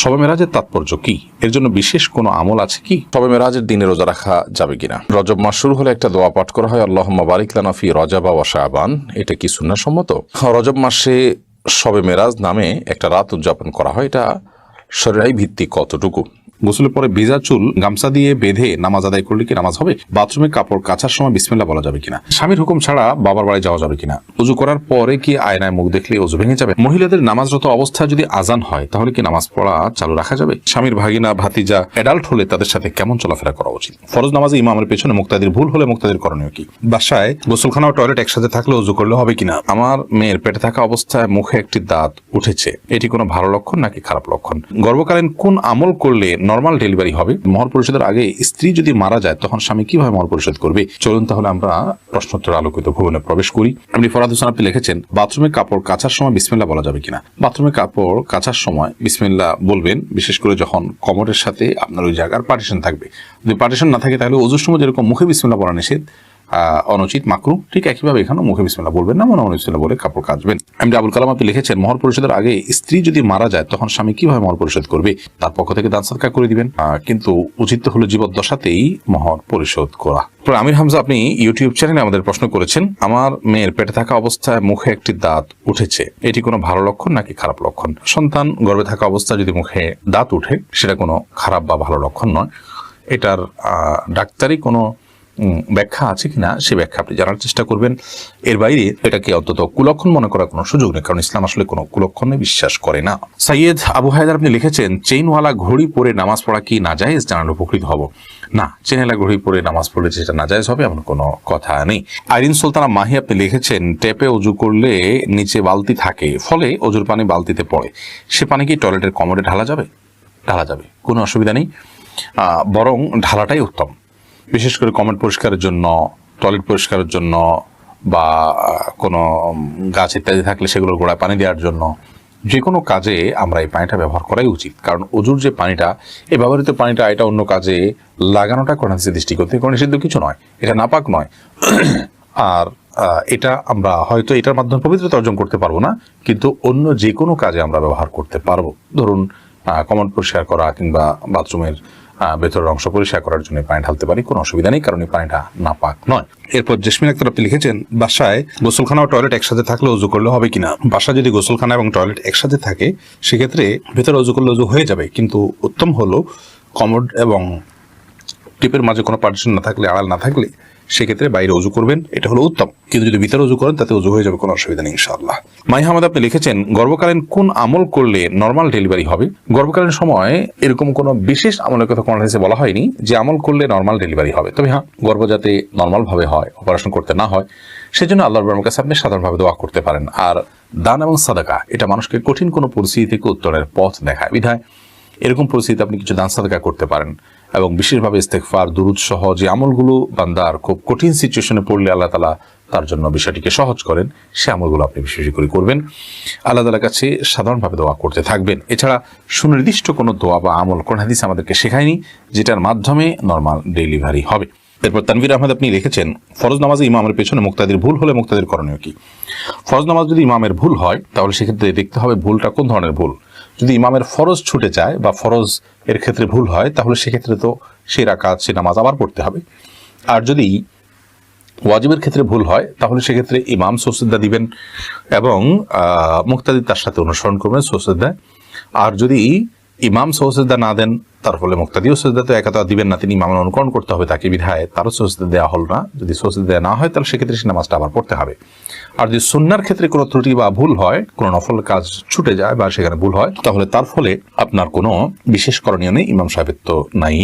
শবে মেরাজের তাৎপর্য কি? এর জন্য বিশেষ কোনো আমল আছে কি? শবে মেরাজের দিনে রোজা রাখা যাবে কিনা? রজব মাস শুরু হলে একটা দোয়া পাঠ করা হয়, আল্লাহুম্মা বারিক লানা ফি রজাবা ওয়া শাবান। এটা কি সুন্নাহ সম্মত? রজব মাসে শবে মেরাজ নামে একটা রাত উদযাপন করা হয়। এটা শরীয়ী ভিত্তিক কতটুকু? গোসলের পরে ভেজা চুল গামছা দিয়ে বেঁধে নামাজ আদায় করলে কি নামাজ হবে? বাথরুমে কাপড় কাচার সময় বিসমিল্লাহ বলা যাবে কিনা? স্বামীর হুকুম ছাড়া বাবার বাড়ি যাওয়া যাবে কিনা? ওযু করার পরে কি আয়নায় মুখ দেখলে ওযু ভেঙে যাবে? মহিলাদের নামাজরত অবস্থায় যদি আজান হয় তাহলে কি নামাজ পড়া চালু রাখা যাবে? স্বামীর ভাগিনা ভাতিজা অ্যাডাল্ট হলে তাদের সাথে কেমন চলাফেরা করা উচিত? ফরজ নামাজে ইমামের পেছনে মুক্তাদির ভুল হলে মুক্তাদির করণীয় কি? বাসায় গোসলখানা ও টয়লেট একসাথে থাকলে ওযু করলে হবে কিনা? আমার মেয়ের পেটে থাকা অবস্থায় মুখে একটি দাঁত উঠেছে, এটি কোনো ভালো লক্ষণ নাকি খারাপ লক্ষণ? গর্ভকালীন কোন আমল করলে নরমাল ডেলিভারি হবে? মহর পরিশোধের আগে স্ত্রী যদি মারা যায় তখন স্বামী কিভাবে মহর পরিশোধ করবে? চলুন তাহলে আমরা প্রশ্নোত্তর আলোকিত ভুবনে প্রবেশ করি। আপনি ফরাদ হোসেন আপনি লিখেছেন, বাথরুমে কাপড় কাচার সময় বিসমিল্লাহ বলা যাবে কিনা? বাথরুমে কাপড় কাচার সময় বিসমিল্লাহ বলবেন, বিশেষ করে যখন কমরের সাথে আপনার ওই জায়গার পার্টিশন থাকবে। যদি পার্টিশন না থাকে তাহলে ওযুর সময় যেরকম মুখে বিসমিল্লাহ বলা নিষেধ, অনুচিত, মাকরুহ, ঠিক একইভাবে এখানেও মুখে বিসমিল্লাহ বলবেন না, মনে মনে বিসমিল্লাহ বলে কাপড় কাচবেন। এমনি আবুল কালাম আপনি লিখেছেন, মহর পরিশোধের আগে স্ত্রী যদি মারা যায় তখন স্বামী কিভাবে মহর পরিশোধ করবে? তার পক্ষ থেকে দান সদকা করে দিবেন, কিন্তু উচিত হলো জীবদ্দশাতেই মহর পরিশোধ করা। আমির হামজা আপনি ইউটিউব চ্যানেলে আমাদের প্রশ্ন করেছেন, আমার মেয়ের পেটে থাকা অবস্থায় মুখে একটি দাঁত উঠেছে, এটি কোনো ভালো লক্ষণ নাকি খারাপ লক্ষণ? সন্তান গর্ভে থাকা অবস্থায় যদি মুখে দাঁত উঠে সেটা কোনো খারাপ বা ভালো লক্ষণ নয়। এটার ডাক্তারি কোনো ব্যাখ্যা আছে কিনা সে ব্যাখ্যা আপনি জানার চেষ্টা করবেন। এর বাইরে এটাকে অন্তত কুলক্ষণ মনে করার কোনো সুযোগ নেই, কারণ ইসলাম আসলে কোনো কুলক্ষণে বিশ্বাস করে না। সৈয়দ আবু হায়দার আপনি লিখেছেন, চেইনওয়ালা ঘড়ি পরে নামাজ পড়া কি নাজায়েজ? জানালে উপকৃত হব। না, চেইনওয়ালা ঘড়ি পরে নামাজ পড়লে যেটা নাজায়েজ হবে এমন কোনো কথা নেই। আইরিন সুলতানা মাহি আপনি লিখেছেন, ট্যাপে ওযু করলে নিচে বালতি থাকে, ফলে ওযুর পানি বালতিতে পড়ে, সে পানি কি টয়লেটের কমোডে ঢালা যাবে? ঢালা যাবে, কোনো অসুবিধা নেই, বরং ঢালাটাই উত্তম। বিশেষ করে কমেন্ট পরিষ্কারের জন্য, টয়লেট পরিষ্কারের জন্য, বা কোনো গাছ ইত্যাদি থাকলে সেগুলোর গোড়ায় পানি দেওয়ার জন্য, যে কোনো কাজে আমরা এই পানিটা ব্যবহার করাই উচিত। কারণ ওযুর যে পানিটা, এই ব্যবহৃত পানিটা এটা অন্য কাজে লাগানোটা কোরআন দৃষ্টিকোণ থেকে কোনো নিষিদ্ধ কিছু নয়, এটা নাপাক নয়। আর এটা আমরা হয়তো এটার মাধ্যমে পবিত্রতা অর্জন করতে পারবো না, কিন্তু অন্য যে কোনো কাজে আমরা ব্যবহার করতে পারবো। ধরুন কমোড পরিষ্কার করা কিংবা বাথরুমের ভেতরের অংশ পরিষ্কার করার জন্য পানি ঢালতে পারি, কোনো অসুবিধা নেই, কারণ এই পানিটা নাপাক নয়। এরপর জেসমিন আক্তার আপনি লিখেছেন, বাসায় গোসলখানা ও টয়লেট একসাথে থাকলে ওযু করলে হবে কিনা? বাসায় যদি গোসলখানা এবং টয়লেট একসাথে থাকে সেক্ষেত্রে ভেতরে ওযু করলে ওযু হয়ে যাবে, কিন্তু উত্তম হলো কমোড এবং টিপের মাঝে কোনো পার্টিশন না থাকলে, আড়াল না থাকলে সেক্ষেত্রে বাইরে ওযু করবেন, এটা হলো উত্তম। কিন্তু যদি ভিতরে ওযু করেন তাতে ওযু হয়ে যাবে, কোনো অসুবিধা নেই ইনশাআল্লাহ। মাইহামাদ আপনি লিখেছেন, গর্ভকালীন কোন আমল করলে নরমাল ডেলিভারি হবে? গর্ভকালীন সময় এরকম কোনো বিশেষ আমলের কথা কোন হাদিসে বলা হয়নি যে আমল করলে নরমাল ডেলিভারি হবে। তবে হ্যাঁ, গর্ভ যাতে নরমাল ভাবে হয়, অপারেশন করতে না হয়, সেজন্য আল্লাহর কাছে আপনি সাধারণভাবে দোয়া করতে পারেন। আর দান এবং সাদাকা এটা মানুষকে কঠিন কোনো পরিস্থিতি থেকে উত্তরের পথ দেখায়, বিধায় এরকম পরিস্থিতিতে আপনি কিছু দান সাদাকা করতে পারেন। এবং বিশেষভাবে ইস্তেগফার, দুরূদ সহ যে আমলগুলো বান্দার খুব কঠিন সিচুয়েশনে পড়লে আল্লাহ তাআলা তার জন্য বিষয়টিকে সহজ করেন, সে আমলগুলো আপনি বিশেষ করে করবেন। আল্লাহ তাআলার কাছে সাধারণভাবে দোয়া করতে থাকবেন। এছাড়া সুনির্দিষ্ট কোনো দোয়া বা আমল কোন হাদিস আমাদেরকে শেখায়নি যেটার মাধ্যমে নরমাল ডেলিভারি হবে। এরপর তানভীর আহমেদ আপনি লিখেছেন, ফরজ নামাজে ইমামের পেছনে মুক্তাদির ভুল হলে মুক্তাদির করণীয় কি? ফরজ নামাজ যদি ইমামের ভুল হয় তাহলে সেক্ষেত্রে দেখতে হবে ভুলটা কোন ধরনের ভুল। যদি ইমামের ফরজ ছুটে যায় বা ফরজ এর ক্ষেত্রে ভুল হয় তাহলে সেক্ষেত্রে তো সেই রাকাত, সেই নামাজ আবার পড়তে হবে। আর যদি ওয়াজিবের ক্ষেত্রে ভুল হয় তাহলে সেক্ষেত্রে ইমাম সুজদা দিবেন এবং মুক্তাদি তার সাথে অনুসরণ করবেন সুজদায়। আর যদি ইমাম সুজদা না দেন তার ফলে মুক্তাদিও সুজদা তো একা দিবেন না, তিনি ইমামের অনুকরণ করতে হবে তাকে, বিধায় তারও সুজদা দেওয়া হল না। যদি সুজদা দেওয়া না হয় তাহলে সেক্ষেত্রে সে নামাজটা আবার পড়তে হবে। আর যদি সুন্নার ক্ষেত্রে কোনো ত্রুটি বা ভুল হয়, কোনো নফল কাজ ছুটে যায় বা সেখানে ভুল হয়, তাহলে তার ফলে আপনার কোনো বিশেষ করণীয় নেই, ইমাম সাহেবের তো নাই।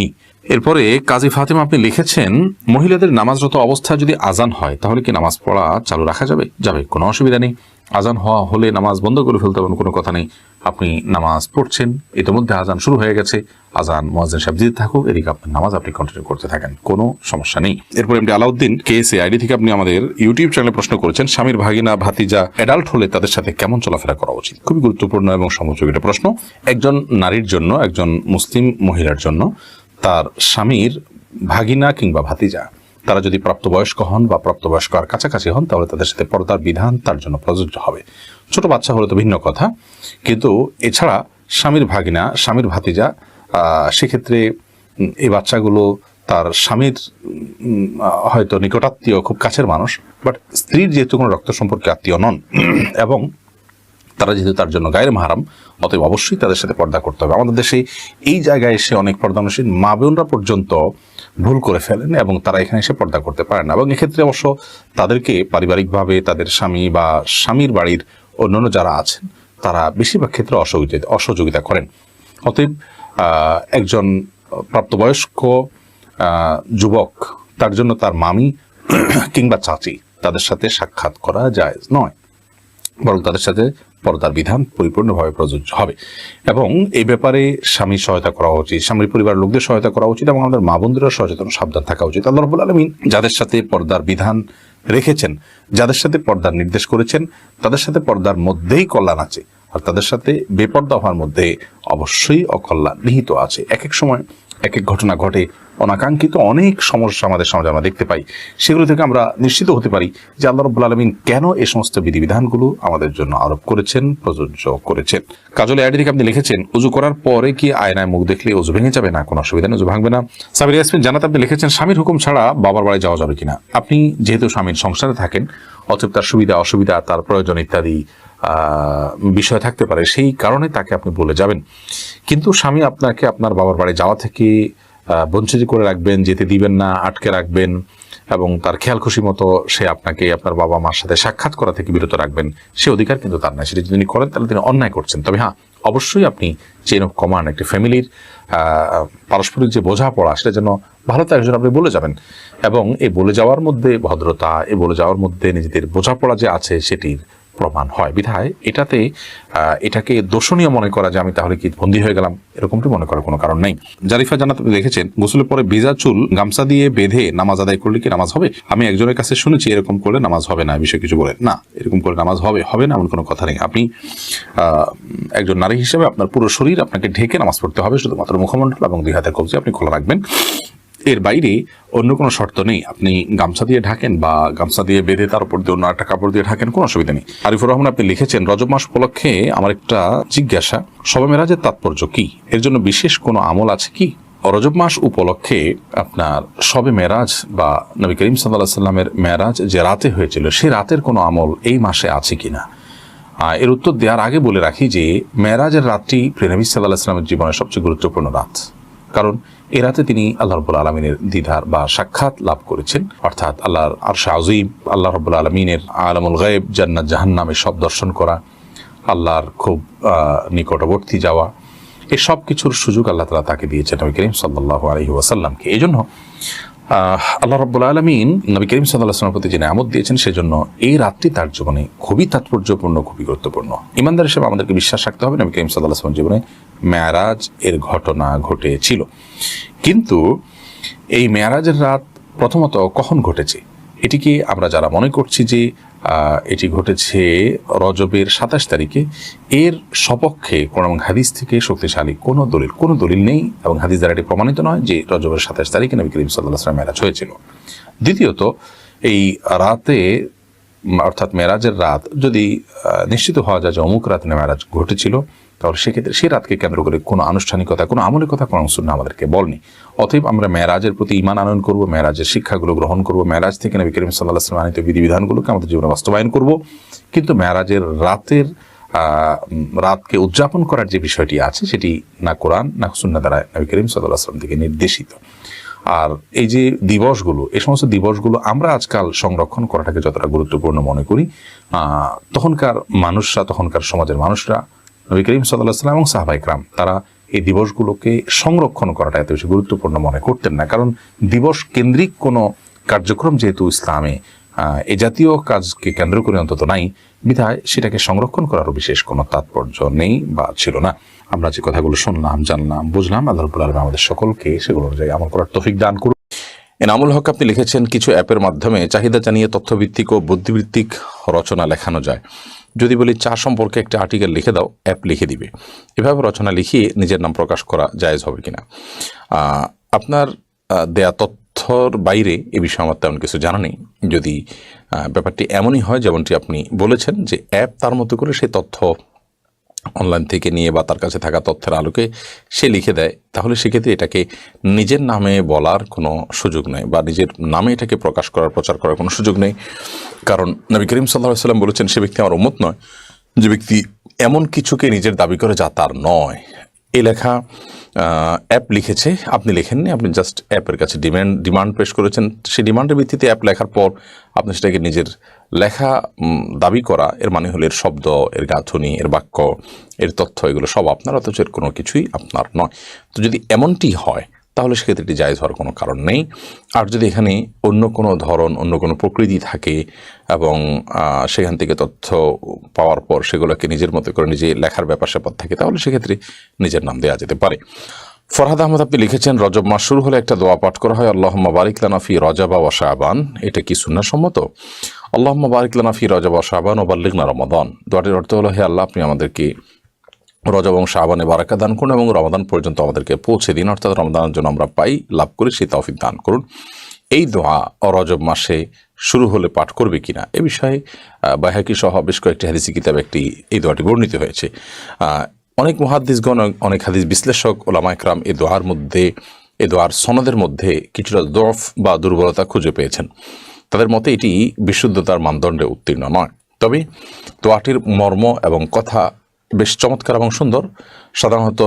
এরপরে কাজী ফাতেমা আপনি লিখেছেন, মহিলাদের নামাজরত অবস্থায় যদি আজান হয় তাহলে কি নামাজ পড়া চালু রাখা যাবে? যাবে, কোনো অসুবিধা নেই। আজান হওয়া হলে নামাজ বন্ধ করে ফেলতে হবে, কোনো কথা নেই। আপনি নামাজ পড়ছেন, ইতিমধ্যে আজান শুরু হয়ে গেছে, আজান মুয়াজ্জিন সাহেব দিতে থাকুক, এদিকে আপনার নামাজ আপনি কন্টিনিউ করতে থাকেন, কোনো সমস্যা নেই। এরপর এমডি আলাউদ্দিন কেএসএ আইডি থেকে আপনি আমাদের ইউটিউব চ্যানেলে প্রশ্ন করেছেন, স্বামীর ভাগিনা ভাতিজা অ্যাডাল্ট হলে তাদের সাথে কেমন চলাফেরা করা উচিত? খুবই গুরুত্বপূর্ণ এবং সমযোগী একটা প্রশ্ন। একজন নারীর জন্য, একজন মুসলিম মহিলার জন্য তার স্বামীর ভাগিনা কিংবা ভাতিজা তারা যদি প্রাপ্তবয়স্ক হন বা প্রাপ্তবয়স্ক আর কাছাকাছি হন তাহলে তাদের সাথে পর্দার বিধান তার জন্য প্রযোজ্য হবে। ছোট বাচ্চা হলে তো ভিন্ন কথা, কিন্তু এছাড়া স্বামীর ভাগিনা, স্বামীর ভাতিজা, সেক্ষেত্রে এই বাচ্চাগুলো তার স্বামীর হয়তো নিকটাত্মীয়, খুব কাছের মানুষ, বাট স্ত্রীর যেহেতু কোনো রক্ত সম্পর্কে আত্মীয় নন এবং তারা যেহেতু তার জন্য গায়ের মাহারাম, অতএব অবশ্যই তাদের সাথে পর্দা করতে হবে। আমাদের দেশে এই জায়গায় এসে অনেক পর্দানশীল মা বোনরা পর্যন্ত ভুল করে ফেলেন এবং তারা এখানে এসে পর্দা করতে পারেন না, এবং এক্ষেত্রে অবশ্য তাদেরকে পারিবারিকভাবে তাদের স্বামী বা স্বামীর বাড়ির অন্যান্য যারা আছেন তারা বেশিরভাগ ক্ষেত্রে অসহযোগিতা করেন। অতএব একজন প্রাপ্তবয়স্ক যুবক, তার জন্য তার মামি কিংবা চাচি তাদের সাথে সাক্ষাৎ করা জায়েজ নয়, বরং তাদের সাথে পর্দার বিধান পরিপূর্ণভাবে প্রযোজ্য হবে। এবং এই ব্যাপারে স্বামীর সহায়তা করা উচিত, স্বামীর পরিবারের লোকদের সহায়তা করা উচিত, এবং আমাদের মা বোনদেরও সচেতন সাবধান থাকা উচিত। আল্লাহ রাব্বুল আলামিন যাদের সাথে পর্দার বিধান রেখেছেন, যাদের সাথে পর্দার নির্দেশ করেছেন, তাদের সাথে পর্দার মধ্যেই কল্যাণ আছে, আর তাদের সাথে বেপর্দা হওয়ার মধ্যে অবশ্যই অকল্যাণ নিহিত আছে। এক এক সময় এক এক ঘটনা ঘটে, অনাকাঙ্ক্ষিত অনেক সমস্যা আমাদের সমাজে আমরা দেখতে পাই। সেগুলো থেকে আমরা নিশ্চিত হতে পারি যে আল্লাহ রাব্বুল আলামিন কেন এই সমস্ত বিধিবিধানগুলো আমাদের জন্য আরোপ করেছেন, প্রযোজ্য করেছেন। কাজল আইডি থেকে আপনি লিখেছেন, উজু করার পরে কি আয়নায় মুখ দেখলে উজু ভেঙে যাবে? না, কোনো অসুবিধা নেই, উজু ভাঙবে না। সাবির ইয়াসমিন জানাতে আপনি লিখেছেন, স্বামীর হুকুম ছাড়া বাবার বাড়ি যাওয়া যাবে কিনা? আপনি যেহেতু স্বামীর সংসারে থাকেন, অতএব তার সুবিধা অসুবিধা, তার প্রয়োজন ইত্যাদি বিষয় থাকতে পারে, সেই কারণে তাকে আপনি বলে যাবেন। কিন্তু স্বামী আপনাকে আপনার বাবার বাড়ি যাওয়া থেকে বঞ্চিত করে রাখবেন, যেতে দিবেন না, আটকে রাখবেন, এবং তার খেয়াল খুশি মতো সে আপনাকে আপনার বাবা মার সাথে সাক্ষাৎ করা থেকে বিরত রাখবেন, সে অধিকার কিন্তু তার নাই। সেটা যদি তিনি করেন তাহলে তিনি অন্যায় করছেন। তবে হ্যাঁ, অবশ্যই আপনি চেইন অফ কমান্ড, একটি ফ্যামিলির পারস্পরিক যে বোঝাপড়া, সেটা যেন ভালো তার জন্য আপনি বলে যাবেন, এবং এই বলে যাওয়ার মধ্যে ভদ্রতা, এই বলে যাওয়ার মধ্যে নিজেদের বোঝাপড়া যে আছে সেটির প্রমাণ হয়। বিধায় এটাকে দোষণীয় মনে করা যে আমি তাহলে কি বন্দী হয়ে গেলাম, এরকমটি মনে করার কোনো কারণ নেই। জারিফা জান্নাত আপনি দেখেছেন, গোসলের পরে ভেজা চুল গামছা দিয়ে বেঁধে নামাজ আদায় করলে কি নামাজ হবে? আমি একজনের কাছে শুনেছি এরকম করলে নামাজ হবে না, বিষয়ে কিছু বলেন না। এরকম করে নামাজ হবে না এমন কোনো কথা নেই। আপনি একজন নারী হিসেবে আপনার পুরো শরীর আপনাকে ঢেকে নামাজ পড়তে হবে, শুধুমাত্র মুখমণ্ডল এবং দুই হাতের কবজি আপনি খোলা রাখবেন, এর বাইরে অন্য কোনো শর্ত নেই। আপনি গামছা দিয়ে ঢাকেন বা গামছা দিয়ে বেঁধে তার উপর দিয়ে অন্য একটা কাপড় দিয়ে ঢাকেন, কোনো অসুবিধা নেই। আরিফুর রহমান আপনি লিখেছেন, রজব মাস উপলক্ষে আমার একটা জিজ্ঞাসা, শবে মেরাজের তাৎপর্য কি? এর জন্য বিশেষ কোনো আমল আছে কি? রজব মাস উপলক্ষে আপনার শবে মেরাজ বা নবী করিম সাল্লাল্লাহু আলাইহি সাল্লামের মেরাজ যে রাতে হয়েছিল, সেই রাতের কোনো আমল এই মাসে আছে কিনা? এর উত্তর দেওয়ার আগে বলে রাখি যে মেরাজের রাতটি প্রিয় নবী সাল্লাল্লাহু আলাইহি সাল্লামের জীবনের সবচেয়ে গুরুত্বপূর্ণ রাত, কারণ এ রাতে তিনি আল্লাহ রাব্বুল আলামিনের দিদার বা সাক্ষাৎ লাভ করেছেন, অর্থাৎ আল্লাহর আরশে আযীম, আল্লাহ রাব্বুল আলামিনের আলামুল গায়ব, জান্নাত জাহান্নাম সব দর্শন করা, আল্লাহর খুব নিকটবর্তী যাওয়া, এই সব কিছুর সুযোগ আল্লাহ তাআলা তাকে দিয়েছেন নবী করিম সাল্লাল্লাহু আলাইহি ওয়াসাল্লামকে। এই জন্য আল্লাহ রাব্বুল আলামিন নবী করিম সাল্লাল্লাহু আলাইহি ওয়াসাল্লামের প্রতি যে নিয়ামত দিয়েছেন, সেজন্য এই রাতটি তার জীবনে খুবই তাৎপর্যপূর্ণ, খুবই গুরুত্বপূর্ণ। ইমানদার হিসেবে আমাদেরকে বিশ্বাস রাখতে হবে নবী করিম সাল্লাল্লাহু আলাইহি ওয়াসাল্লামের জীবনে মেরাজ এর ঘটনা ঘটেছিল। কিন্তু এই মেরাজের রাত প্রথমত কখন ঘটেছে, এটিকে আমরা যারা মনে করছি যে এটি ঘটেছে রজবের 27 তারিখে, এর সপক্ষে কোন হাদিস থেকে শক্তিশালী কোনো দলিল নেই, এবং হাদিস দ্বারা এটি প্রমাণিত নয় যে রজবের 27 তারিখে নবী করিম সাল্লাল্লাহু আলাইহি ওয়াসাল্লাম মেরাজ হয়েছিল। দ্বিতীয়ত, এই রাতে অর্থাৎ মেরাজের রাত যদি নিশ্চিত হওয়া যায় যে অমুক রাতে মেরাজ ঘটেছিল, তাহলে সেক্ষেত্রে সেই রাতকে কেন্দ্র করে কোনো আনুষ্ঠানিকতা, কোনো আমলিকতা, কোনো সুন্নাহ আমাদেরকে বলনি। অতএব আমরা মেরাজের প্রতি ঈমান আনয়ন করব, মেরাজের শিক্ষাগুলো গ্রহণ করব, মেরাজ থেকে নবী করিম সাল্লাল্লাহু আলাইহি ওয়াসাল্লাম আনিত বিধিবিধানগুলোকে আমাদের জীবনে বাস্তবায়ন করব। কিন্তু মেরাজের রাতকে উদযাপন করার যে বিষয়টি আছে, সেটি না কোরআন না সুন্নাহ দ্বারা নবী করিম সাল্লাল্লাহু আলাইহি ওয়াসাল্লাম থেকে নির্দেশিত। আর এই যে দিবসগুলো, এই সমস্ত দিবসগুলো আমরা আজকাল সংরক্ষণ করাটাকে যতটা গুরুত্বপূর্ণ মনে করি, তখনকার সমাজের মানুষরা নবী করিম সাল্লাল্লাহু আলাইহি ওয়াসাল্লাম এবং সাহাবায়ে কেরাম তারা এই দিবসগুলোকে সংরক্ষণ করাটা এত বেশি গুরুত্বপূর্ণ মনে করতেন না। কারণ দিবস কেন্দ্রিক কোনো কার্যক্রম যেহেতু ইসলামে এ জাতীয় কাজকে কেন্দ্র করে অন্তত নাই, বিধায় সেটাকে সংরক্ষণ করারও বিশেষ কোনো তাৎপর্য নেই বা ছিল না। আমরা যে কথাগুলো শুনলাম, জানলাম, বুঝলাম, আল্লাহ রাব্বুল আলামিন আমাদের সকলকে সেগুলো অনুযায়ী আমল করার তৌফিক দান করুন। এনামুল হক আপনি লিখেছেন, কিছু অ্যাপের মাধ্যমে চাহিদা জানিয়ে তথ্যভিত্তিক ও বুদ্ধিভিত্তিক রচনা লেখানো যায়। যদি বলি চা সম্পর্কে একটা আর্টিকেল লিখে দাও, অ্যাপ লিখে দিবে। এভাবে রচনা লিখিয়ে নিজের নাম প্রকাশ করা জায়েজ হবে কিনা? আপনার দেয়া তথ্যর বাইরে এ বিষয়ে আমার তেমন কিছু জানা নেই। যদি ব্যাপারটি এমনই হয় যেমনটি আপনি বলেছেন যে অ্যাপ তার মতো করে সেই তথ্য অনলাইন থেকে নিয়ে বা তার কাছে থাকা তথ্যের আলোকে সে লিখে দেয়, তাহলে সেক্ষেত্রে এটাকে নিজের নামে বলার কোনো সুযোগ নেই বা নিজের নামে এটাকে প্রকাশ করার প্রচার করার কোনো সুযোগ নেই। কারণ নবী করিম সাল্লাল্লাহু আলাইহি ওয়াসাল্লাম বলেছেন, সে ব্যক্তি আমার উম্মত নয় যে ব্যক্তি এমন কিছুকে নিজের দাবি করে যা তার নয়। এই লেখা অ্যাপ লিখেছে, আপনি লেখেননি, আপনি জাস্ট অ্যাপের কাছে ডিমান্ড পেশ করেছেন। সেই ডিমান্ডের ভিত্তিতে অ্যাপ লেখার পর আপনি সেটাকে নিজের লেখা দাবি করা, এর মানে হলো এর শব্দ, এর গাঁথনি, এর বাক্য, এর তথ্য, এগুলো সব আপনার, অথচ এর কোনো কিছুই আপনার নয়। তো যদি এমনটি হয় তাহলে সেক্ষেত্রে এটি জায়েজ হওয়ার কোনো কারণ নেই। আর যদি এখানে অন্য কোনো ধরন, অন্য কোনো প্রকৃতি থাকে এবং সেখান থেকে তথ্য পাওয়ার পর সেগুলোকে নিজের মতো করে নিজে লেখার ব্যাপার স্যাপার থাকে, তাহলে সেক্ষেত্রে নিজের নাম দেওয়া যেতে পারে। ফরহাদ আহমদ আপনি লিখেছেন, রজব মাস শুরু হলে একটা দোয়া পাঠ করা হয়, আল্লাহুম্মা বারিক লানা ফি রজাবা ওয়া শাবান। এটা কি সুন্নাহ সম্মত? আল্লাহুম্মা বারিক লানা ফি রজাবা ওয়া শাবান ওয়া বাল্লিগনা রমাদান। দোয়াটির অর্থ হলো, হে আল্লাহ, আপনি আমাদেরকে রজব এবং শাবানে বারাকা দান করুন এবং রমাদান পর্যন্ত আমাদেরকে পৌঁছে দিন, অর্থাৎ রমাদানের জন্য আমরা লাভ করি সেই তৌফিক দান করুন। এই দোয়া রজব মাসে শুরু হলে পাঠ করবে কিনা এ বিষয়ে বাইহাকি সহ বেশ কয়েকটি হাদিসি কিতাবে এই দোয়াটি বর্ণিত হয়েছে। অনেক মুহাদ্দিসগণ, অনেক হাদিস বিশ্লেষক, ওলামা ইকরাম এই দোয়ার সনদের মধ্যে কিছুটা দফ বা দুর্বলতা খুঁজে পেয়েছেন। তাদের মতে এটি বিশুদ্ধতার মানদণ্ডে উত্তীর্ণ নয়। তবে দোয়াটির মর্ম এবং কথা বেশ চমৎকার এবং সুন্দর। সাধারণত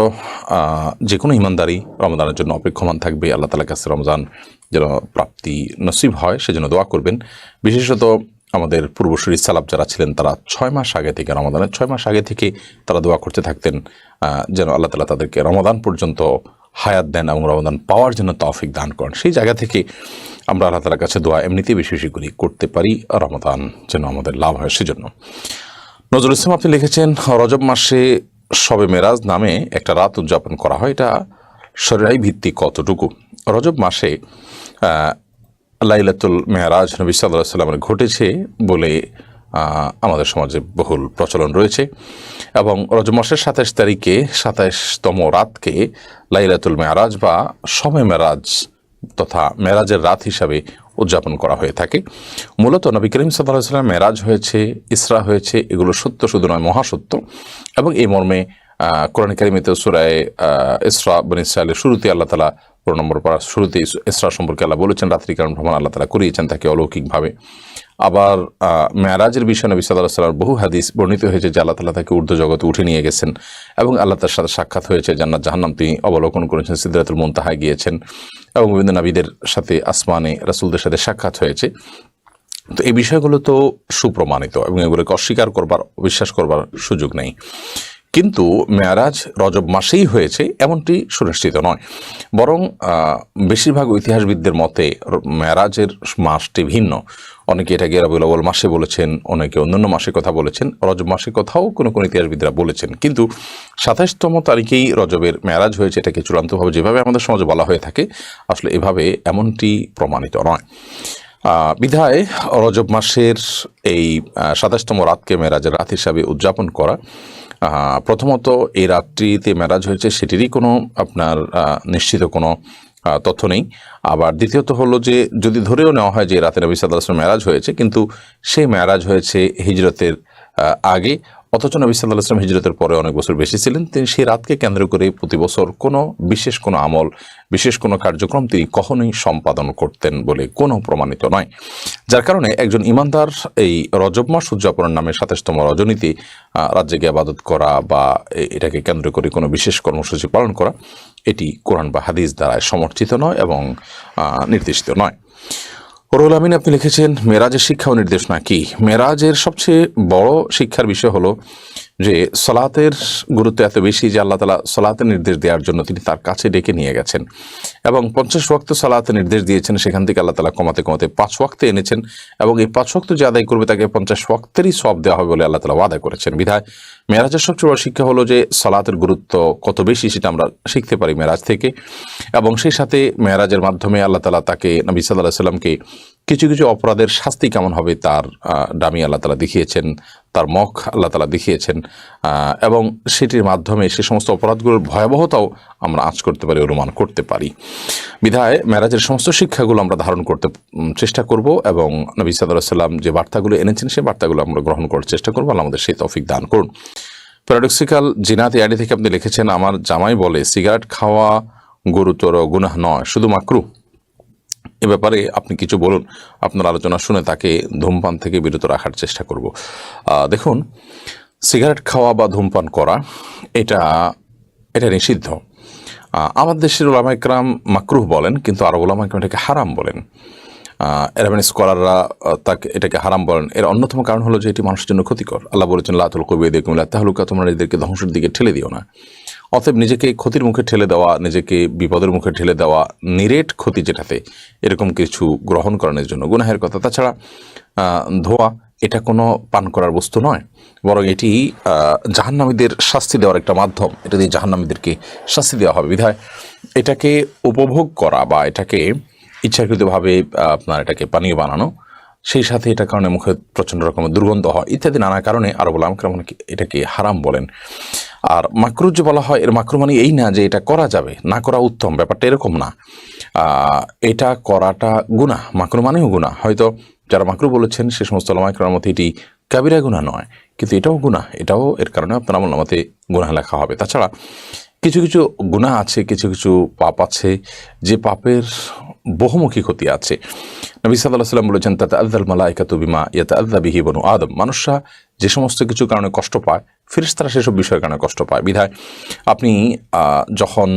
যে কোনো ইমানদারি রমজানের জন্য অপেক্ষমান থাকবে, আল্লাহ তাআলার কাছে রমজান যেন প্রাপ্তি নসিব হয় সেজন্য দোয়া করবেন। বিশেষত আমাদের পূর্বসূরি সালাফ যারা ছিলেন, তারা 6 মাস আগে থেকে, রমাদানের 6 মাস আগে থেকে তারা দোয়া করতে থাকতেন যেন আল্লাহ তাআলা তাদেরকে রমাদান পর্যন্ত হায়াত দেন এবং রমাদান পাওয়ার জন্য তৌফিক দান করেন। সেই জায়গা থেকে আমরা আল্লাহ তাআলার কাছে দোয়া এমনিতেই বেশি বেশি করে করতে পারি, রমাদান যেন আমাদের লাভ হয় সেজন্য। নজরুল ইসলাম আপনি লিখেছেন, রজব মাসে শবে মেরাজ নামে একটা রাত উদযাপন করা হয়, এটা শরীআই ভিত্তিক কতটুকু? রজব মাসে লাইলাতুল মেরাজ নবী সাল্লাল্লাহু আলাইহি ওয়াসাল্লামের ঘটেছে বলে আমাদের সমাজে বহুল প্রচলন রয়েছে এবং রজব মাসের 27 তারিখে 27তম রাতকে লাইলাতুল মেরাজ বা শবে মেরাজ তথা মেরাজের রাত হিসাবে উদযাপন করা হয়ে থাকে। মূলত নবী করিম সাল্লাল্লাহু আলাইহি ওয়াসাল্লাম মেরাজ হয়েছে, ইসরা হয়েছে, এগুলো সত্য শুধু নয়, মহাসত্য। এবং এই মর্মে কোরআন কারিমেতে সূরা ইসরা বনী ইসরাঈলের শুরুতে আল্লাহ তাআলা 15 নম্বর পারা শুরুতে ইসরা সম্পর্কে আল্লাহ বলেছেন, রাত্রিকালীন ভ্রমণ আল্লাহ তাআলা করিয়েছেন তাকে অলৌকিকভাবে। আবার মেরাজের বিষয়ে নবী সাল্লাল্লাহু আলাইহি ওয়াসাল্লাম বহু হাদিস বর্ণিত হয়েছে যে আল্লাহ তাআলা তাকে ঊর্ধ্ব জগতে উঠে নিয়ে গেছেন এবং আল্লাহ তার সাথে সাক্ষাৎ হয়েছে, জান্নাত জাহান্নাম তিনি অবলোকন করেছেন, সিদরাতুল মুনতাহায় গিয়েছেন এবং বিভিন্ন নবীদের সাথে আসমানে রাসূলদের সাথে সাক্ষাৎ হয়েছে। তো এই বিষয়গুলো তো সুপ্রমাণিত এবং এগুলোকে অস্বীকার করবার, অবিশ্বাস করবার সুযোগ নেই। কিন্তু মেরাজ রজব মাসেই হয়েছে এমনটি সুনিশ্চিত নয়, বরং বেশিরভাগ ইতিহাসবিদদের মতে মেরাজের মাসটি ভিন্ন। অনেকে এটাকে রবিউল আউয়াল মাসে বলেছেন, অনেকে অন্যান্য মাসের কথা বলেছেন, রজব মাসের কথাও কোনো কোনো ইতিহাসবিদরা বলেছেন। কিন্তু 27তম তারিখেই রজবের মেরাজ হয়েছে, এটাকে চূড়ান্তভাবে যেভাবে আমাদের সমাজে বলা হয়ে থাকে আসলে এভাবে এমনটি প্রমাণিত নয়। বিধায় রজব মাসের এই 27তম রাতকে মেরাজের রাত হিসাবে উদযাপন করা, প্রথমত এই রাত্রিতে মেরাজ হয়েছে সেটিরই কোনো আপনার নিশ্চিত কোনো তথ্য নেই। আবার দ্বিতীয়ত হলো যে যদি ধরেও নেওয়া হয় যে রাতে নবী সাল্লাল্লাহু আলাইহি ওয়াসাল্লাম মেরাজ হয়েছে, কিন্তু সেই মেরাজ হয়েছে হিজরতের আগে, অথচ নবী সাল্লাল্লাহু আলাইহি ওয়াসাল্লাম হিজরতের পরে অনেক বছর বেশি ছিলেন। তিনি সেই রাতকে কেন্দ্র করে প্রতি বছর কোনো বিশেষ কোনো আমল, বিশেষ কোনো কার্যক্রম তিনি কখনোই সম্পাদন করতেন বলে কোনো প্রমাণিত নয়। যার কারণে একজন ইমানদার এই রজব মাস উদযাপনের নামে 27তম রজনীতে রাত জেগে ইবাদত করা বা এটাকে কেন্দ্র করে কোনো বিশেষ কর্মসূচি পালন করা, এটি কোরআন বা হাদিস দ্বারা সমর্থিত নয় এবং নির্দেশিত নয়। রুহুল আমিন আপনি লিখেছেন, মেরাজের শিক্ষা ও নির্দেশনা কি? মেরাজের সবচেয়ে বড় শিক্ষার বিষয় হলো যে সালাতের গুরুত্ব এত বেশি যে আল্লাহ তাআলা সালাতের নির্দেশ দেওয়ার জন্য তিনি তার কাছে ডেকে নিয়ে গেছেন এবং 50 ওয়াক্ত সালাতের নির্দেশ দিয়েছেন। সেখান থেকে আল্লাহ তাআলা কমাতে কমাতে 5 ওয়াক্তে এনেছেন এবং এই 5 ওয়াক্ত যে আদায় করবে তাকে 50 ওয়াক্তেরই সওয়াব দেওয়া হবে বলে আল্লাহ তাআলা ওয়াদা করেছেন। বিধায় মেরাজের সবচেয়ে বড় শিক্ষা হলো যে সালাতের গুরুত্ব কত বেশি সেটা আমরা শিখতে পারি মেরাজ থেকে। এবং সেই সাথে মেরাজের মাধ্যমে আল্লাহ তাআলা তাকে, নবী সাল্লাল্লাহু আলাইহি ওয়াসাল্লামকে কিছু কিছু অপরাধের শাস্তি কেমন হবে তার ডামি আল্লাহ তাআলা দেখিয়েছেন, তার মুখ আল্লাহ তাআলা দেখিয়েছেন এবং সেটির মাধ্যমে সে সমস্ত অপরাধগুলোর ভয়াবহতাও আমরা আঁচ করতে পারি, অনুমান করতে পারি। বিধায় মেরাজের সমস্ত শিক্ষাগুলো আমরা ধারণ করতে চেষ্টা করব এবং নবী সাল্লাল্লাহু আলাইহি ওয়াসাল্লাম যে বার্তাগুলো এনেছেন সেই বার্তাগুলো আমরা গ্রহণ করার চেষ্টা করবো। আল্লাহ আমাদের সেই তৌফিক দান করুন। প্যারাডক্সিক্যাল জিনাত আইডি থেকে আপনি লিখেছেন, আমার জামাই বলে সিগারেট খাওয়া গুরুতর গুনাহ নয়, শুধু মাকরু। এ ব্যাপারে আপনি কিছু বলুন। আপনার আলোচনা শুনে তাকে ধূমপান থেকে বিরত রাখার চেষ্টা করব। দেখুন, সিগারেট খাওয়া বা ধূমপান করা এটা এটা নিষিদ্ধ। আমার দেশের ওলামা ইকরাম মাকরুহ বলেন, কিন্তু আরব ওলামা ইকরাম এটাকে হারাম বলেন। এরামেন স্কলাররা তাকে এটাকে হারাম বলেন। এর অন্যতম কারণ হলো যে এটি মানুষের জন্য ক্ষতিকর। আল্লাহ বলেছেন, লা তুলকু বিয়াইদিকুম ইলা তাহলুকা, তোমরা নিজেদেরকে ধ্বংসের দিকে ঠেলে দিও না। অতএব নিজেকে ক্ষতির মুখে ঠেলে দেওয়া, নিজেকে বিপদের মুখে ঠেলে দেওয়া, নিরেট ক্ষতি যেটাতে, এরকম কিছু গ্রহণ করানোর জন্য গুনাহের কথা। তাছাড়া ধোয়া এটা কোনো পান করার বস্তু নয়, বরং এটি জাহান্নামীদের শাস্তি দেওয়ার একটা মাধ্যম। এটা দিয়ে জাহান্নামীদেরকে শাস্তি দেওয়া হবে। বিধায় এটাকে উপভোগ করা বা এটাকে ইচ্ছাকৃতভাবে আপনার এটাকে পানীয় বানানো, সেই সাথে এটার কারণে মুখে প্রচণ্ড রকমের দুর্গন্ধ হয় ইত্যাদি নানা কারণে আরব ওলামা ইকরাম এটাকে হারাম বলেন। আর মাকরু যে বলা হয়, এর মাকরু মানে এই না যে এটা করা যাবে, না করা উত্তম, ব্যাপারটা এরকম না। এটা করাটা গুনাহ, মাকরু মানেও গুনাহ। হয়তো যারা মাকরু বলেছেন সে সমস্ত ওলামা ইকরামের মতে এটি কাবিরা গুনাহ নয়, কিন্তু এটাও গুনাহ, এটাও এর কারণে আপনার আমলনামাতে গুনাহ লেখা হবে। তাছাড়া কিছু কিছু গুনাহ আছে, কিছু কিছু পাপ আছে যে পাপের বহুমুখী ক্ষতি আছে। নবী সাল্লাল্লাহু আলাইহি ওয়াসাল্লাম বলেছেন, তাতাআযাল মালায়েকাতু বিমা ইয়াতাআযা বিহি বনু আদম। মানুষরা যে সমস্ত কিছু কারণে কষ্ট পায়, ফেরেশতারা সেসব বিষয়ের কারণে কষ্ট পায়। বিধায় আপনি যখন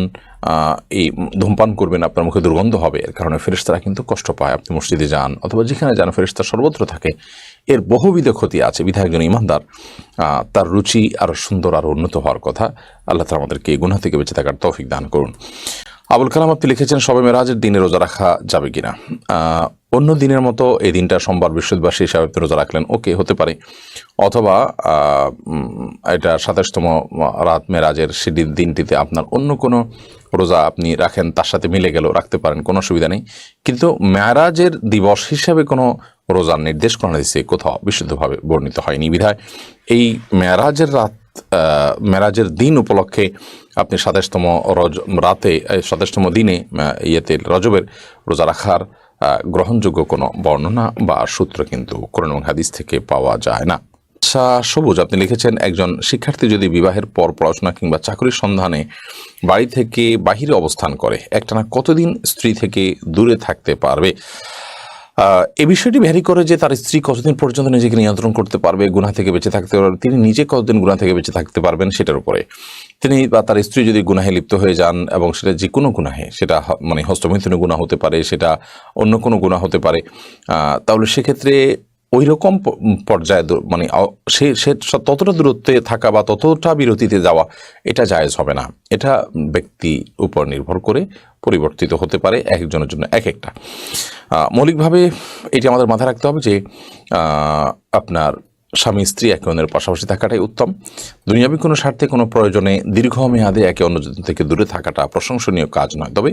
এই ধূমপান করবেন, আপনার মুখে দুর্গন্ধ হবে, এর কারণে ফেরেশতারা কিন্তু কষ্ট পায়। আপনি মসজিদে যান অথবা যেখানে যান, ফেরেশতা সর্বত্র থাকে, এর বহুবিধ ক্ষতি আছে। বিধায় একজন ইমানদার তার রুচি আরও সুন্দর, আরও উন্নত হওয়ার কথা। আল্লাহ তাআলা আমাদেরকে গুনাহ থেকে বেঁচে থাকার তৌফিক দান করুন। আবুল কালাম আপনি লিখেছেন, শবে মেরাজের দিনে রোজা রাখা যাবে কিনা? অন্য দিনের মতো এই দিনটা সোমবার বৃহস্পতিবার সেই হিসাবে রোজা রাখলেন, ওকে, হতে পারে। অথবা এটা 27তম রাত মেরাজের সেদিন দিনটিতে আপনার অন্য কোনো রোজা আপনি রাখেন, তার সাথে মিলে গেল, রাখতে পারেন, কোনো অসুবিধা নেই। কিন্তু মেরাজের দিবস হিসাবে কোনো রোজার নির্দেশ কোরআন হাদিসে কোথাও বিশুদ্ধভাবে বর্ণিত হয়নি। বিধায় এই মেরাজের রাত, মেরাজের দিন উপলক্ষে আপনি 27তম রাতে, 27তম দিনে রজবের রোজা রাখার গ্রহণযোগ্য কোনো বর্ণনা বা সূত্র কিন্তু কোরআন এবং হাদিস থেকে পাওয়া যায় না। আচ্ছা, সবুজ আপনি লিখেছেন, একজন শিক্ষার্থী যদি বিবাহের পর পড়াশোনা কিংবা চাকরির সন্ধানে বাড়ি থেকে বাহিরে অবস্থান করে, একটানা কতদিন স্ত্রী থেকে দূরে থাকতে পারবে? এই বিষয়টি ভ্যারি করে যে তার স্ত্রী কতদিন পর্যন্ত নিজেকে নিয়ন্ত্রণ করতে পারবে, গুনাহ থেকে বেঁচে থাকতে পারবে, তিনি নিজে কতদিন গুনাহ থেকে বেঁচে থাকতে পারবেন সেটার উপরে। তিনি বা তার স্ত্রী যদি গুনাহে লিপ্ত হয়ে যান, এবং সেটা যে কোনো গুনাহে, সেটা মানে হস্তমৈথুনের গুনাহ হতে পারে, সেটা অন্য কোনো গুনাহ হতে পারে, তাহলে সেক্ষেত্রে ওই রকম পর্যায়ে মানে সে ততটা দূরত্বে থাকা বা ততটা বিরতিতে যাওয়া, এটা জায়েজ হবে না। এটা ব্যক্তির উপর নির্ভর করে পরিবর্তিত হতে পারে, একজনের জন্য এক একটা। মৌলিকভাবে এটি আমাদের মাথায় রাখতে হবে যে আপনার স্বামী স্ত্রী একে অন্যের পাশাপাশি থাকাটাই উত্তম। দুনিয়াবী কোনো স্বার্থে, কোনো প্রয়োজনে দীর্ঘমেয়াদে একে অন্যজন থেকে দূরে থাকাটা প্রশংসনীয় কাজ নয়। তবে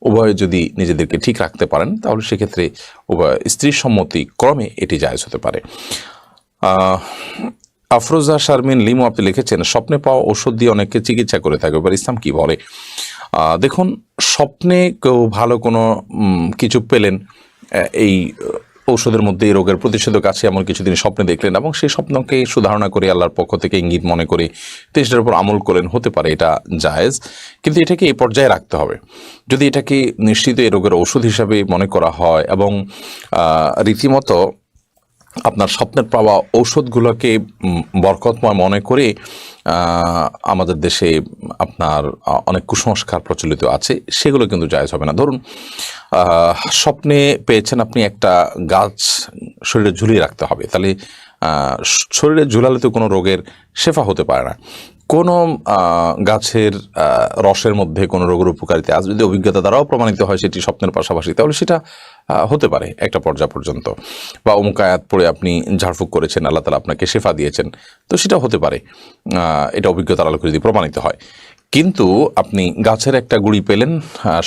উভয়ে যদি নিজেদেরকে ঠিক রাখতে পারেন, তাহলে সেক্ষেত্রে উভয় স্ত্রীর সম্মতি ক্রমে এটি জায়েজ হতে পারে। আফরোজা শারমিন লিমু আপনি লিখেছেন, স্বপ্নে পাওয়া ওষুধ দিয়ে অনেককে চিকিৎসা করে থাকে, এবার ইসলাম কি বলে? দেখুন, স্বপ্নে কেউ ভালো কোনো কিছু পেলেন, এই ঔষধের মধ্যে এই রোগের প্রতিষেধক আছে এমন কিছু তিনি স্বপ্নে দেখলেন, এবং সেই স্বপ্নকে সুধারণা করে আল্লাহর পক্ষ থেকে ইঙ্গিত মনে করে সেটার উপর আমল করেন, হতে পারে, এটা জায়েজ। কিন্তু এটাকে এই পর্যায়ে রাখতে হবে। যদি এটাকে নিশ্চিত এই রোগের ওষুধ হিসাবে মনে করা হয় এবং রীতিমতো আপনার স্বপ্নের পাওয়া ঔষধগুলোকে বরকতময় মনে করে, আমাদের দেশে আপনার অনেক কুসংস্কার প্রচলিত আছে, সেগুলো কিন্তু জায়েজ হবে না। ধরুন, স্বপ্নে পেয়েছেন আপনি একটা গাছ শরীরে ঝুলিয়ে রাখতে হবে, তাহলে শরীরে ঝুলালে তো কোনো রোগের শেফা হতে পারে না। কোনো গাছের রসের মধ্যে কোনো রোগের উপকারিতা আজ যদি অভিজ্ঞতা দ্বারাও প্রমাণিত হয় সেটি স্বপ্নের পাশাপাশি, তাহলে সেটা হতে পারে একটা পর্যায় পর্যন্ত। বা অমুক আয়াত পড়ে আপনি ঝাড়ফুঁক করেছেন, আল্লাহ তাআলা আপনাকে শেফা দিয়েছেন, তো সেটা হতে পারে, এটা অভিজ্ঞতার আলোকে যদি প্রমাণিত হয়। কিন্তু আপনি গাছের একটা গুঁড়ি পেলেন,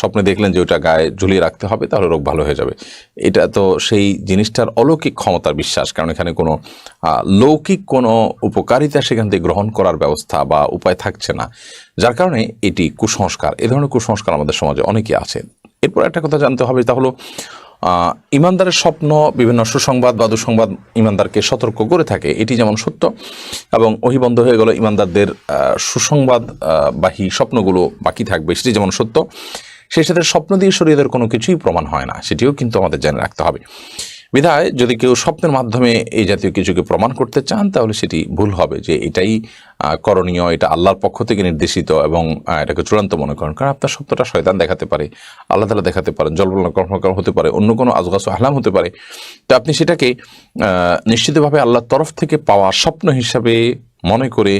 স্বপ্নে দেখলেন যে ওটা গায়ে ঝুলিয়ে রাখতে হবে, তাহলে রোগ ভালো হয়ে যাবে, এটা তো সেই জিনিসটার অলৌকিক ক্ষমতার বিশ্বাস, কারণ এখানে কোনো লৌকিক কোনো উপকারিতা সেখান থেকে গ্রহণ করার ব্যবস্থা বা উপায় থাকছে না, যার কারণে এটি কুসংস্কার। এ ধরনের কুসংস্কার আমাদের সমাজে অনেকেই আছে। এরপর একটা কথা জানতে হবে, তা হলো ইমানদারের স্বপ্ন বিভিন্ন সুসংবাদ বা দুঃসংবাদ ইমানদারকে সতর্ক করে থাকে, এটি যেমন সত্য, এবং ওহী বন্ধ হয়ে গেল ইমানদারদের সুসংবাদ বাহী স্বপ্নগুলো বাকি থাকবে, সেটি যেমন সত্য। সেই সাথে স্বপ্ন দিয়ে শরীয়তের কোনো কিছুই প্রমাণ হয় না, সেটিও কিন্তু আমাদের জেনে রাখতে হবে। বিধায় যদি কেউ স্বপ্নের মাধ্যমে এই জাতীয় কিছুকে প্রমাণ করতে চান তাহলে সেটি ভুল হবে, যে এটাই করণীয়, এটা আল্লাহর পক্ষ থেকে নির্দেশিত এবং এটাকে চূড়ান্ত মনে করেন। কারণ আপনার স্বপ্নটা শয়তান দেখাতে পারে, আল্লাহ তাআলা দেখাতে পারেন, জলবল কর্মকার হতে পারে, অন্য কোনো আজগাস আহলাম হতে পারে। তো আপনি সেটাকে নিশ্চিতভাবে আল্লাহর তরফ থেকে পাওয়া স্বপ্ন হিসাবে মনে করে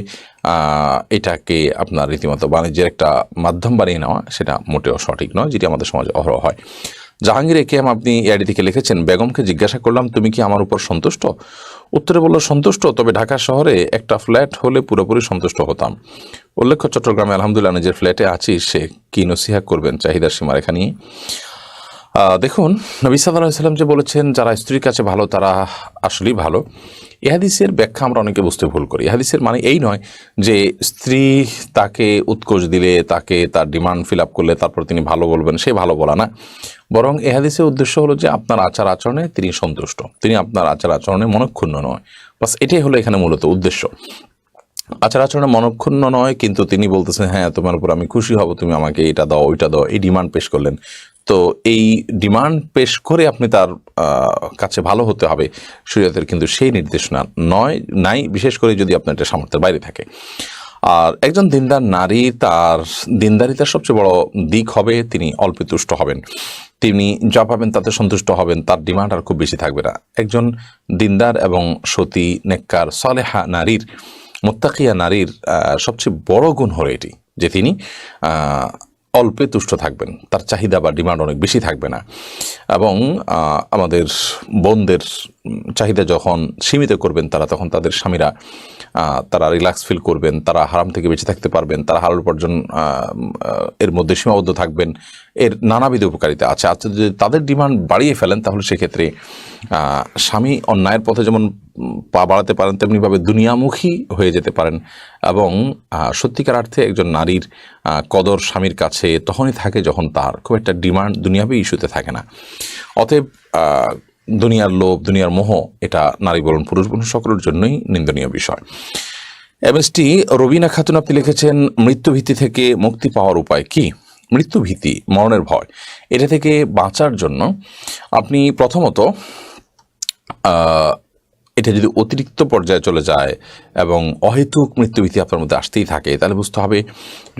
এটাকে আপনার রীতিমতো বাণিজ্যের একটা মাধ্যম বানিয়ে নেওয়া, সেটা মোটেও সঠিক নয়, যেটি আমাদের সমাজে অহরহ হয়। জাহাঙ্গীর একেএম আপনি এআইডি থেকে লিখেছেন, বেগমকে জিজ্ঞাসা করলাম তুমি কি আমার উপর সন্তুষ্ট? উত্তরে বলল সন্তুষ্ট, তবে ঢাকা শহরে একটা ফ্ল্যাট হলে পুরোপুরি সন্তুষ্ট হতাম। উল্লেখ্য চট্টগ্রামে আলহামদুলিল্লাহ নিজের ফ্ল্যাটে আছি, সে কি নসিহা করবেন চাহিদার সীমারেখা নিয়ে? দেখুন, নবী সাল্লাল্লাহু আলাইহি ওয়াসাল্লাম যে বলেছেন যারা স্ত্রীর কাছে ভালো তারা আসলেই ভালো, এ হাদিসের ব্যাখ্যা আমরা অনেকে বুঝতে ভুল করি। এ হাদিসের মানে এই নয় যে স্ত্রী তাকে উৎকোচ দিলে, তাকে তার ডিমান্ড ফিল আপ করলে তারপর তিনি ভালো বলবেন, সে ভালো বলা না। বরং এ হাদিসের উদ্দেশ্য হলো যে আপনার আচার আচরণে তিনি সন্তুষ্ট, তিনি আপনার আচার আচরণে মনক্ষুণ্ণ নয়। বাস এটাই হলো এখানে মূলত উদ্দেশ্য। আচার আচরণে মনক্ষুণ্ণ নয়, কিন্তু তিনি বলতেছেন হ্যাঁ তোমার উপর আমি খুশি হব, তুমি আমাকে এটা দাও ওইটা দাও, এই ডিমান্ড পেশ করলেন। তো এই ডিমান্ড পেশ করে আপনি তার কাছে ভালো হতে হবে, শরীয়তের কিন্তু সেই নির্দেশনা নাই, বিশেষ করে যদি আপনার এটা সামর্থ্যের বাইরে থাকে। আর একজন দিনদার নারী, তার দিনদারিতার সবচেয়ে বড় দিক হবে তিনি অল্পে তুষ্ট হবেন, তিনি যা পাবেন তাতে সন্তুষ্ট হবেন, তার ডিমান্ড আর খুব বেশি থাকবে না। একজন দিনদার এবং সতী, নেককার, সালেহা নারীর, মুত্তাকিয়া নারীর সবচেয়ে বড় গুণ হলো এটি যে তিনি অল্পে তুষ্ট থাকবেন, তার চাহিদা বা ডিমান্ড অনেক বেশি থাকবে না। এবং আমাদের বোনদের চাহিদা যখন সীমিত করবেন তারা, তখন তাদের স্বামীরা তারা রিল্যাক্স ফিল করবেন, তারা হারাম থেকে বেঁচে থাকতে পারবেন, তারা হালাল উপার্জন এর মধ্যে সীমাবদ্ধ থাকবেন। এর নানাবিধ উপকারিতা আছে। আচ্ছা, যদি তাদের ডিমান্ড বাড়িয়ে ফেলেন তাহলে সেক্ষেত্রে স্বামী অন্যায়ের পথে যেমন পা বাড়াতে পারেন, তেমনিভাবে দুনিয়ামুখী হয়ে যেতে পারেন। এবং সত্যিকার অর্থে একজন নারীর কদর স্বামীর কাছে তখনই থাকে যখন তার খুব একটা ডিমান্ড দুনিয়াবি ইস্যুতে থাকে না। অতএব দুনিয়ার লোভ, দুনিয়ার মোহ, এটা নারী বলুন পুরুষ বলুন সকলের জন্যই নিন্দনীয় বিষয়। এমএসটি রবিনা খাতুন আপনি লিখেছেন, মৃত্যুভীতি থেকে মুক্তি পাওয়ার উপায় কি? মৃত্যুভীতি, মরণের ভয়, এটা থেকে বাঁচার জন্য আপনি প্রথমত এটা যদি অতিরিক্ত পর্যায়ে চলে যায় এবং অহেতুক মৃত্যুভীতি আপনার মধ্যে আসতেই থাকে, তাহলে বুঝতে হবে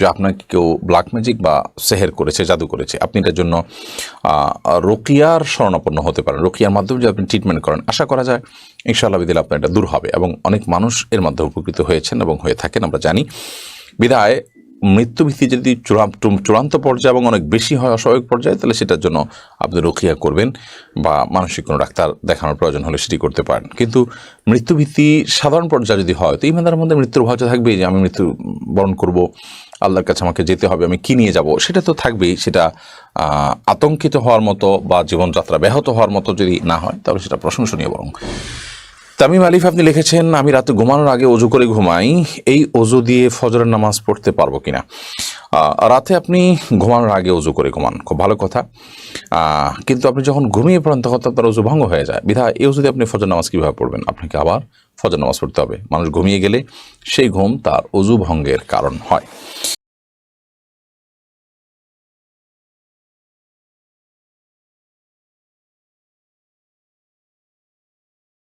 যে আপনাকে কেউ ব্ল্যাক ম্যাজিক বা সেহের করেছে, জাদু করেছে। আপনি এটার জন্য রোকিয়ার শরণাপন্ন হতে পারেন। রোকিয়ার মাধ্যমে যদি আপনি ট্রিটমেন্ট করেন, আশা করা যায় ইনশাআল্লাহ বিদিল আপনার এটা দূর হবে, এবং অনেক মানুষ এর মাধ্যমে উপকৃত হয়েছেন এবং হয়ে থাকেন, আমরা জানি। বিদায় মৃত্যুভীতি যদি চূড়ান্ত পর্যায়ে এবং অনেক বেশি হয় অস্বাভাবিক পর্যায়ে, তাহলে সেটার জন্য আপনি রোকিয়া করবেন বা মানসিক কোনো ডাক্তার দেখানোর প্রয়োজন হলে সেটি করতে পারেন। কিন্তু মৃত্যুভীতি সাধারণ পর্যায়ে যদি হয়, তো ইমানদারের মধ্যে মৃত্যুর ভয় তো থাকবেই, যে আমি মৃত্যু বরণ করব, আল্লাহর কাছে আমাকে যেতে হবে, আমি কি নিয়ে যাব, সেটা তো থাকবেই। সেটা আতঙ্কিত হওয়ার মতো বা জীবনযাত্রা ব্যাহত হওয়ার মতো যদি না হয়, তাহলে সেটা প্রশংসনীয়। বরং তামিম আলিফ আপনি লিখেছেন, আমি রাতে ঘুমানোর আগে অজু করে ঘুমাই, এই অজু দিয়ে ফজরের নামাজ পড়তে পারবো কিনা? রাতে আপনি ঘুমানোর আগে অজু করে ঘুমান, খুব ভালো কথা। কিন্তু আপনি যখন ঘুমিয়ে পড়েন তখন তো আপনার অজু ভঙ্গ হয়ে যায়। বিধায় এই অজু দিয়ে আপনি ফজর নামাজ কীভাবে পড়বেন? আপনাকে আবার ফজর নামাজ পড়তে হবে। মানুষ ঘুমিয়ে গেলে সেই ঘুম তার অজু ভঙ্গের কারণ হয়।